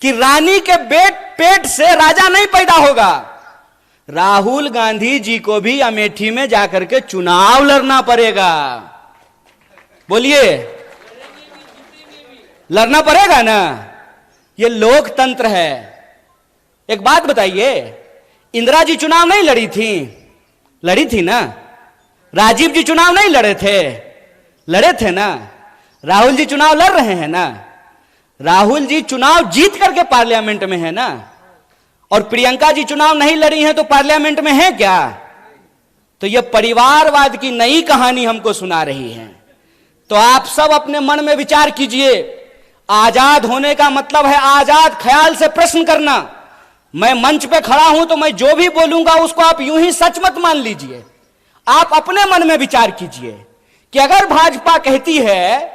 कि रानी के पेट से राजा नहीं पैदा होगा। राहुल गांधी जी को भी अमेठी में जाकर के चुनाव लड़ना पड़ेगा। बोलिए, लड़ना पड़ेगा ना, ये लोकतंत्र है। एक बात बताइए, इंदिरा जी चुनाव नहीं लड़ी थी? लड़ी थी ना। राजीव जी चुनाव नहीं लड़े थे? लड़े थे ना। राहुल जी चुनाव लड़ रहे हैं ना। राहुल जी चुनाव जीत करके पार्लियामेंट में है ना। और प्रियंका जी चुनाव नहीं लड़ी हैं तो पार्लियामेंट में है क्या? तो यह परिवारवाद की नई कहानी हमको सुना रही है। तो आप सब अपने मन में विचार कीजिए। आजाद होने का मतलब है आजाद ख्याल से प्रश्न करना। मैं मंच पे खड़ा हूं तो मैं जो भी बोलूंगा उसको आप यूं ही सच मत मान लीजिए। आप अपने मन में विचार कीजिए कि अगर भाजपा कहती है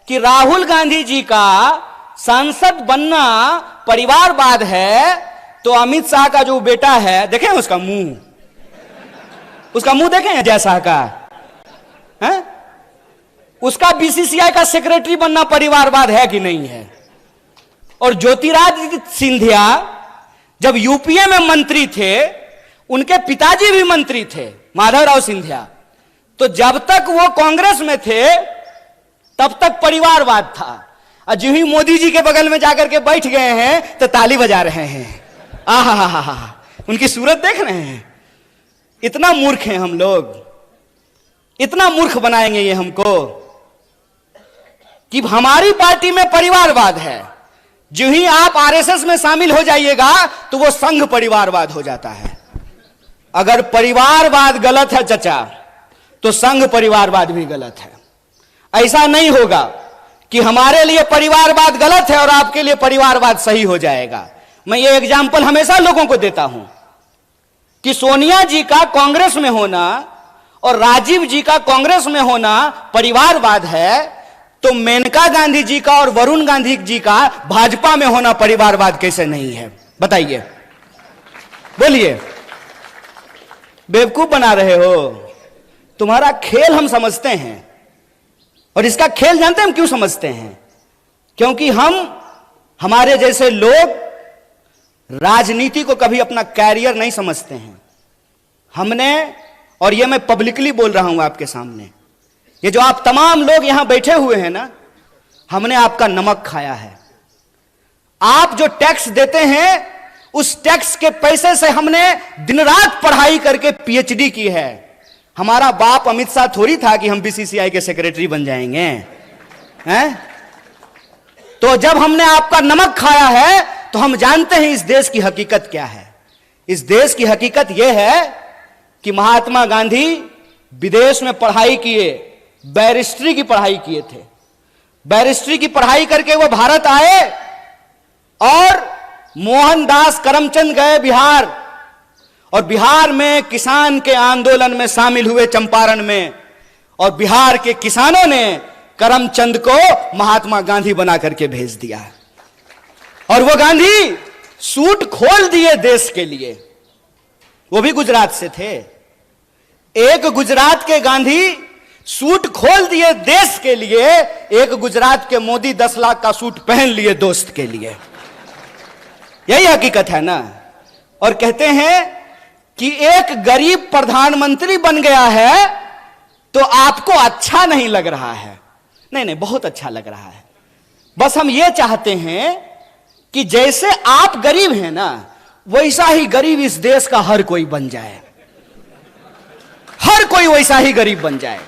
कि राहुल गांधी जी का सांसद बनना परिवारवाद है, तो अमित शाह का जो बेटा है, देखें उसका मुंह देखें अजय शाह का है? उसका बीसीसीआई का सेक्रेटरी बनना परिवारवाद है कि नहीं है? और ज्योतिरादित्य सिंधिया जब यूपीए में मंत्री थे, उनके पिताजी भी मंत्री थे, माधवराव सिंधिया। तो जब तक वो कांग्रेस में थे तब तक परिवारवाद था। और जो ही मोदी जी के बगल में जाकर के बैठ गए हैं तो ताली बजा रहे हैं। आहा, उनकी सूरत देख रहे हैं। इतना मूर्ख हैं हम लोग, इतना मूर्ख बनाएंगे ये हमको कि हमारी पार्टी में परिवारवाद है। जो ही आप आरएसएस में शामिल हो जाइएगा तो वो संघ परिवारवाद हो जाता है। अगर परिवारवाद गलत है चचा, तो संघ परिवारवाद भी गलत है। ऐसा नहीं होगा कि हमारे लिए परिवारवाद गलत है और आपके लिए परिवारवाद सही हो जाएगा। मैं ये एग्जाम्पल हमेशा लोगों को देता हूं कि सोनिया जी का कांग्रेस में होना और राजीव जी का कांग्रेस में होना परिवारवाद है, तो मेनका गांधी जी का और वरुण गांधी जी का भाजपा में होना परिवारवाद कैसे नहीं है? बताइए, बोलिए। बेवकूफ बना रहे हो। तुम्हारा खेल हम समझते हैं, और इसका खेल जानते हैं हम क्यों समझते हैं? क्योंकि हमारे जैसे लोग राजनीति को कभी अपना कैरियर नहीं समझते हैं। हमने, और ये मैं पब्लिकली बोल रहा हूं आपके सामने, ये जो आप तमाम लोग यहां बैठे हुए हैं ना, हमने आपका नमक खाया है। आप जो टैक्स देते हैं, उस टैक्स के पैसे से हमने दिन रात पढ़ाई करके पीएचडी की है। हमारा बाप अमित शाह थोड़ी था कि हम बीसीसीआई के सेक्रेटरी बन जाएंगे, हैं? तो जब हमने आपका नमक खाया है तो हम जानते हैं इस देश की हकीकत क्या है। इस देश की हकीकत यह है कि महात्मा गांधी विदेश में पढ़ाई किए, बैरिस्ट्री की पढ़ाई किए थे। बैरिस्ट्री की पढ़ाई करके वो भारत आए और मोहनदास करमचंद गए बिहार, और बिहार में किसान के आंदोलन में शामिल हुए चंपारण में, और बिहार के किसानों ने करमचंद को महात्मा गांधी बना करके भेज दिया। और वो गांधी सूट खोल दिए देश के लिए। वो भी गुजरात से थे। एक गुजरात के गांधी सूट खोल दिए देश के लिए, एक गुजरात के मोदी 10 लाख का सूट पहन लिए दोस्त के लिए। यही हकीकत है ना। और कहते हैं कि एक गरीब प्रधानमंत्री बन गया है तो आपको अच्छा नहीं लग रहा है। नहीं, बहुत अच्छा लग रहा है। बस हम ये चाहते हैं कि जैसे आप गरीब हैं ना, वैसा ही गरीब इस देश का हर कोई बन जाए। हर कोई वैसा ही गरीब बन जाए।